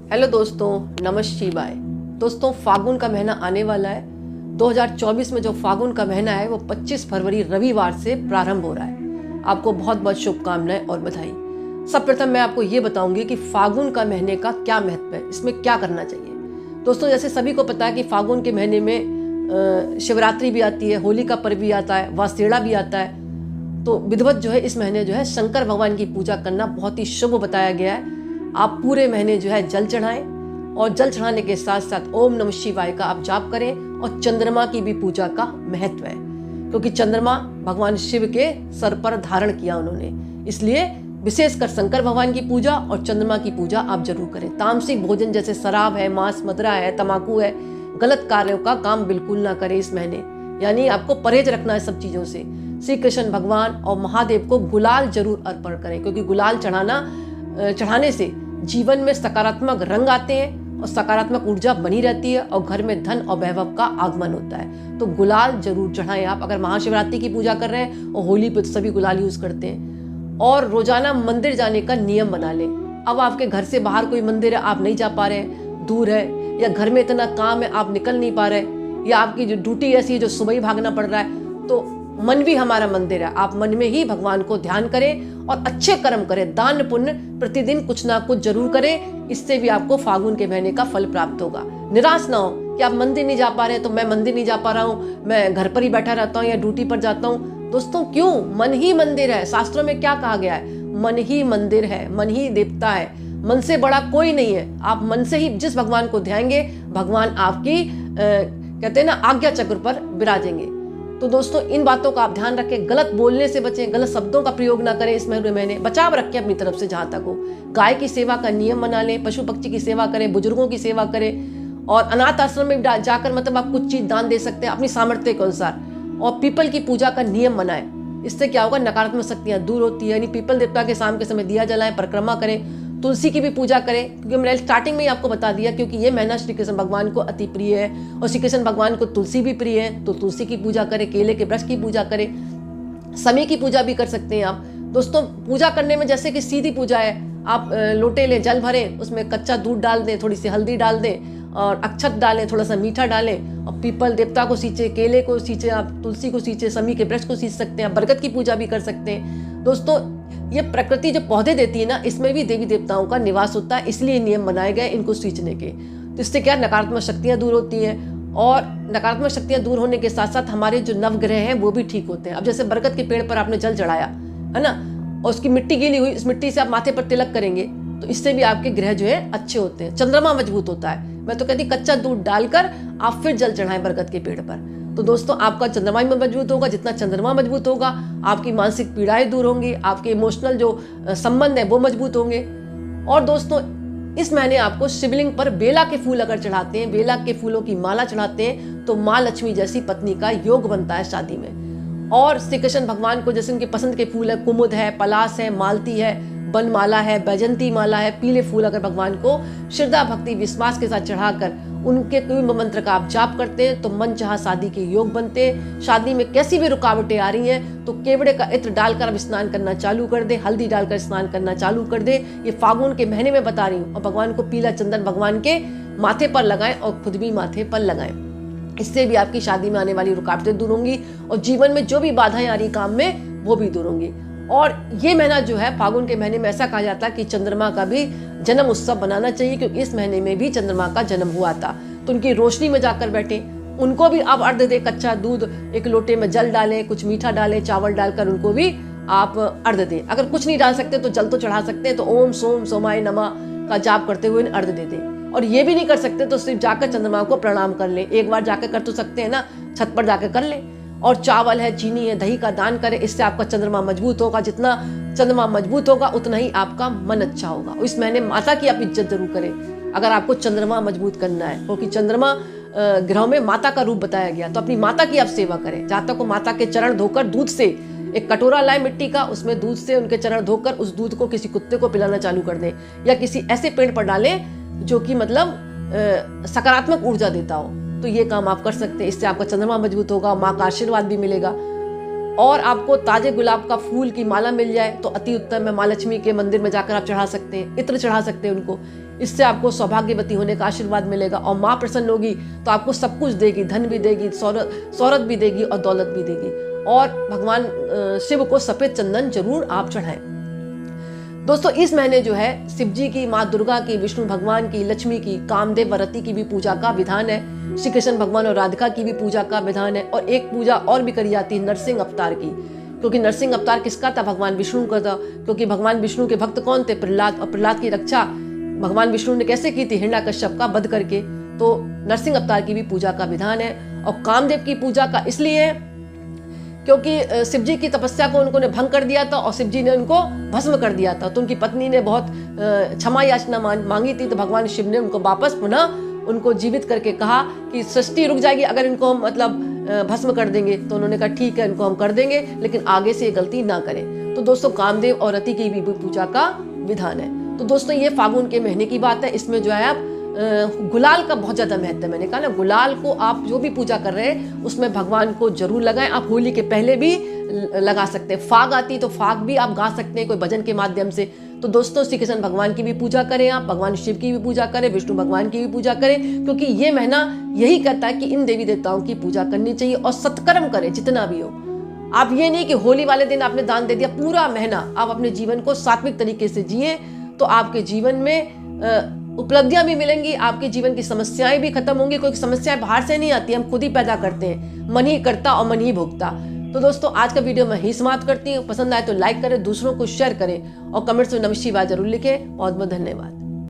Hello दोस्तों, नमः शिवाय। दोस्तों, फागुन का महीना आने वाला है। 2024 में जो फागुन का महीना है वो 25 फरवरी रविवार से प्रारंभ हो रहा है। आपको बहुत बहुत शुभकामनाएं और बधाई। सब प्रथम मैं आपको ये बताऊंगी कि फागुन का महीने का क्या महत्व है, इसमें क्या करना चाहिए। दोस्तों, जैसे सभी को पता है कि फागुन के महीने में शिवरात्रि भी आती है, होली का पर्व भी आता है, वासेड़ा भी आता है। तो विधिवत जो है इस महीने जो है शंकर भगवान की पूजा करना बहुत ही शुभ बताया गया है। आप पूरे महीने जो है जल चढ़ाएं और जल चढ़ाने के साथ साथ ओम नमः शिवाय का आप जाप करें। और चंद्रमा की भी पूजा का महत्व है, क्योंकि चंद्रमा भगवान शिव के सर पर धारण किया उन्होंने, इसलिए विशेषकर शंकर भगवान की पूजा और चंद्रमा की पूजा आप जरूर करें। तामसिक भोजन जैसे शराब है, मांस मदिरा है, तंबाकू है, गलत कार्यों का काम बिल्कुल ना करें इस महीने। यानी आपको परहेज रखना है सब चीजों से। श्री कृष्ण भगवान और महादेव को गुलाल जरूर अर्पण करें, क्योंकि गुलाल चढ़ाने से जीवन में सकारात्मक रंग आते हैं और सकारात्मक ऊर्जा बनी रहती है और घर में धन और वैभव का आगमन होता है। तो गुलाल जरूर चढ़ाएं आप। अगर महाशिवरात्रि की पूजा कर रहे हैं और होली पे तो सभी गुलाल यूज करते हैं। और रोजाना मंदिर जाने का नियम बना लें। अब आपके घर से बाहर कोई मंदिर है, आप नहीं जा पा रहे हैं, दूर है, या घर में इतना काम है आप निकल नहीं पा रहे, या आपकी जो ड्यूटी ऐसी है जो सुबह ही भागना पड़ रहा है, तो मन भी हमारा मंदिर है। आप मन में ही भगवान को ध्यान करें और अच्छे कर्म करें, दान पुण्य प्रतिदिन कुछ ना कुछ जरूर करें। इससे भी आपको फागुन के महीने का फल प्राप्त होगा। निराश ना हो कि आप मंदिर नहीं जा पा रहे हैं, तो मैं मंदिर नहीं जा पा रहा हूँ, मैं घर पर ही बैठा रहता हूँ या ड्यूटी पर जाता हूँ। दोस्तों, क्यों? मन ही मंदिर है। शास्त्रों में क्या कहा गया है? मन ही मंदिर है, मन ही देवता है, मन से बड़ा कोई नहीं है। आप मन से ही जिस भगवान को ध्याएंगे, भगवान आपकी कहते हैं ना आज्ञा चक्र पर विराजेंगे। तो दोस्तों, इन बातों का आप ध्यान रखें। गलत बोलने से बचें, गलत शब्दों का प्रयोग ना करें। इस महीने बचाव रखें अपनी तरफ से जहां तक हो। गाय की सेवा का नियम बना लें, पशु पक्षी की सेवा करें, बुजुर्गों की सेवा करें, और अनाथ आश्रम में जाकर मतलब आप कुछ चीज दान दे सकते हैं अपनी सामर्थ्य के अनुसार। और पीपल की पूजा का नियम बनाएं। इससे क्या होगा? नकारात्मक शक्तियां दूर होती है। यानी पीपल देवता के शाम के समय दिया जलाएं, परिक्रमा करें, तुलसी की भी पूजा करें, क्योंकि मैंने स्टार्टिंग में ही आपको बता दिया, क्योंकि ये महीना श्री कृष्ण भगवान को अति प्रिय है और श्री कृष्ण भगवान को तुलसी भी प्रिय है। तो तुलसी की पूजा करें, केले के वृक्ष की पूजा करें, समी की पूजा भी कर सकते हैं आप। दोस्तों, पूजा करने में जैसे कि सीधी पूजा है, आप लोटे लें, जल भरें, उसमें कच्चा दूध डाल दें, थोड़ी सी हल्दी डाल दें और अक्षत डालें, थोड़ा सा मीठा डालें, और पीपल देवता को सींचे, केले को सींचे, आप तुलसी को सींचे, समी के वृक्ष को सींच सकते हैं, बरगद की पूजा भी कर सकते हैं। दोस्तों, ये प्रकृति जो पौधे देती है ना, इसमें भी देवी देवताओं का निवास होता है, इसलिए नियम बनाए गए इनको सींचने के। तो इससे क्या नकारात्मक शक्तियां दूर होती हैं, और नकारात्मक शक्तियां दूर होने के साथ साथ हमारे जो नवग्रह हैं वो भी ठीक होते हैं। अब जैसे बरगद के पेड़ पर आपने जल चढ़ाया है ना, और उसकी मिट्टी गीली हुई, इस मिट्टी से आप माथे पर तिलक करेंगे, तो इससे भी आपके ग्रह जो है अच्छे होते हैं। चंद्रमा मजबूत होता है। मैं तो कहती कच्चा दूध डालकर आप फिर जल चढ़ाएं बरगद के पेड़ पर। तो दोस्तों, आपका चंद्रमा भी मजबूत होगा। जितना चंद्रमा मजबूत होगा, आपकी मानसिक पीड़ाएं दूर होंगी, आपके इमोशनल जो संबंध है वो मजबूत होंगे। और दोस्तों, इस महीने आपको शिवलिंग पर बेला के फूल अगर चढ़ाते हैं, बेला के फूलों की माला चढ़ाते हैं, तो माँ लक्ष्मी जैसी पत्नी का योग बनता है शादी में। और श्री कृष्ण भगवान को जैसे उनके पसंद के फूल है, कुमुद है, पलास है, मालती है, बनमाला है, बैजंती माला है, पीले फूल अगर भगवान को श्रद्धा भक्ति विश्वास के साथ चढ़ाकर उनके कोई मंत्र का आप जाप करते हैं, तो मन चाहा शादी के योग बनते हैं। शादी में कैसी भी रुकावटें आ रही हैं, तो केवड़े का इत्र डालकर आप स्नान करना चालू कर दे, हल्दी डालकर स्नान करना चालू कर दे। ये फागुन के महीने में बता रही हूँ। और भगवान को पीला चंदन भगवान के माथे पर लगाएं और खुद भी माथे पर लगाएं। इससे भी आपकी शादी में आने वाली रुकावटें दूर होंगी और जीवन में जो भी बाधाएं आ रही काम में वो भी दूर होंगी। और ये महीना जो है फागुन के महीने में ऐसा कहा जाता है कि चंद्रमा का भी जन्म उत्सव बनाना चाहिए, क्योंकि इस महीने में भी चंद्रमा का जन्म हुआ था। तो उनकी रोशनी में जाकर बैठे, उनको भी आप अर्घ दें। कच्चा दूध, एक लोटे में जल डालें, कुछ मीठा डालें, चावल डालकर उनको भी आप अर्घ दें। अगर कुछ नहीं डाल सकते तो जल तो चढ़ा सकते हैं, तो ओम सोम सोमाय नमः का जाप करते हुए अर्घ दे दें। और ये भी नहीं कर सकते तो सिर्फ जाकर चंद्रमा को प्रणाम कर लें। एक बार जाकर कर तो सकते हैं ना, छत पर जाकर कर लें। और चावल है, चीनी है, दही का दान करें। इससे आपका चंद्रमा मजबूत होगा। जितना चंद्रमा मजबूत होगा उतना ही आपका मन अच्छा होगा। इस महीने माता की आप इज्जत जरूर करें अगर आपको चंद्रमा मजबूत करना है, क्योंकि चंद्रमा ग्रहों में माता का रूप बताया गया। तो अपनी माता की आप सेवा करें। जहाँ तक माता के चरण धोकर दूध से एक कटोरा लाए मिट्टी का, उसमें दूध से उनके चरण धोकर उस दूध को किसी कुत्ते को पिलाना चालू कर दें, या किसी ऐसे पेड़ पर डालें जो कि मतलब सकारात्मक ऊर्जा देता हो। तो ये काम आप कर सकते हैं। इससे आपका चंद्रमा मजबूत होगा, माँ का आशीर्वाद भी मिलेगा। और आपको ताजे गुलाब का फूल की माला मिल जाए तो अति उत्तम है। माँ लक्ष्मी के मंदिर में जाकर आप चढ़ा सकते हैं, इत्र चढ़ा सकते हैं उनको। इससे आपको सौभाग्यवती होने का आशीर्वाद मिलेगा। और माँ प्रसन्न होगी तो आपको सब कुछ देगी, धन भी देगी, शौहरत भी देगी और दौलत भी देगी। और भगवान शिव को सफेद चंदन जरूर आप चढ़ाएं। दोस्तों इस महीने जो है शिव जी की, माँ दुर्गा की, विष्णु भगवान की, लक्ष्मी की, कामदेव वरती की भी पूजा का विधान है। श्री कृष्ण भगवान और राधिका की भी पूजा का विधान है। और एक पूजा और भी करी जाती है नरसिंह अवतार की, क्योंकि नरसिंह अवतार किसका था? भगवान विष्णु का था। क्योंकि भगवान विष्णु के भक्त कौन थे? प्रहलाद। और प्रहलाद की रक्षा भगवान विष्णु ने कैसे की थी? हिरण्याकश्यप का वध करके। तो नरसिंह अवतार की भी पूजा का विधान है। और कामदेव की पूजा का इसलिए है क्योंकि शिव जी की तपस्या को उन्होंने भंग कर दिया था और शिव जी ने उनको भस्म कर दिया था। तो उनकी पत्नी ने बहुत क्षमा याचना मांगी थी, तो भगवान शिव ने उनको वापस पुनः उनको जीवित करके कहा कि सृष्टि रुक जाएगी अगर इनको हम भस्म कर देंगे। तो उन्होंने कहा ठीक है, इनको हम कर देंगे, लेकिन आगे से ये गलती ना करें। तो दोस्तों कामदेव और रति की भी पूजा का विधान है। तो दोस्तों ये फागुन के महीने की बात है। इसमें जो है आप गुलाल का बहुत ज्यादा महत्व है। मैंने कहा ना, गुलाल को आप जो भी पूजा कर रहे हैं उसमें भगवान को जरूर लगाएं। आप होली के पहले भी लगा सकते हैं। फाग आती तो फाग भी आप गा सकते हैं कोई भजन के माध्यम से। तो दोस्तों श्री कृष्ण भगवान की भी पूजा करें, आप भगवान शिव की भी पूजा करें, विष्णु भगवान की भी पूजा करें, क्योंकि ये महीना यही कहता है कि इन देवी देवताओं की पूजा करनी चाहिए और सत्कर्म करें जितना भी हो। आप ये नहीं कि होली वाले दिन आपने दान दे दिया, पूरा महीना आप अपने जीवन को सात्विक तरीके से जिए, तो आपके जीवन में उपलब्धियां भी मिलेंगी, आपके जीवन की समस्याएं भी खत्म होंगी। कोई समस्याएं बाहर से नहीं आती, हम खुद ही पैदा करते हैं। मन ही करता और मन ही भोगता। तो दोस्तों आज का वीडियो मैं ही समाप्त करती हूँ। पसंद आए तो लाइक करें, दूसरों को शेयर करें और कमेंट्स में नमः शिवाय जरूर लिखें। बहुत बहुत धन्यवाद।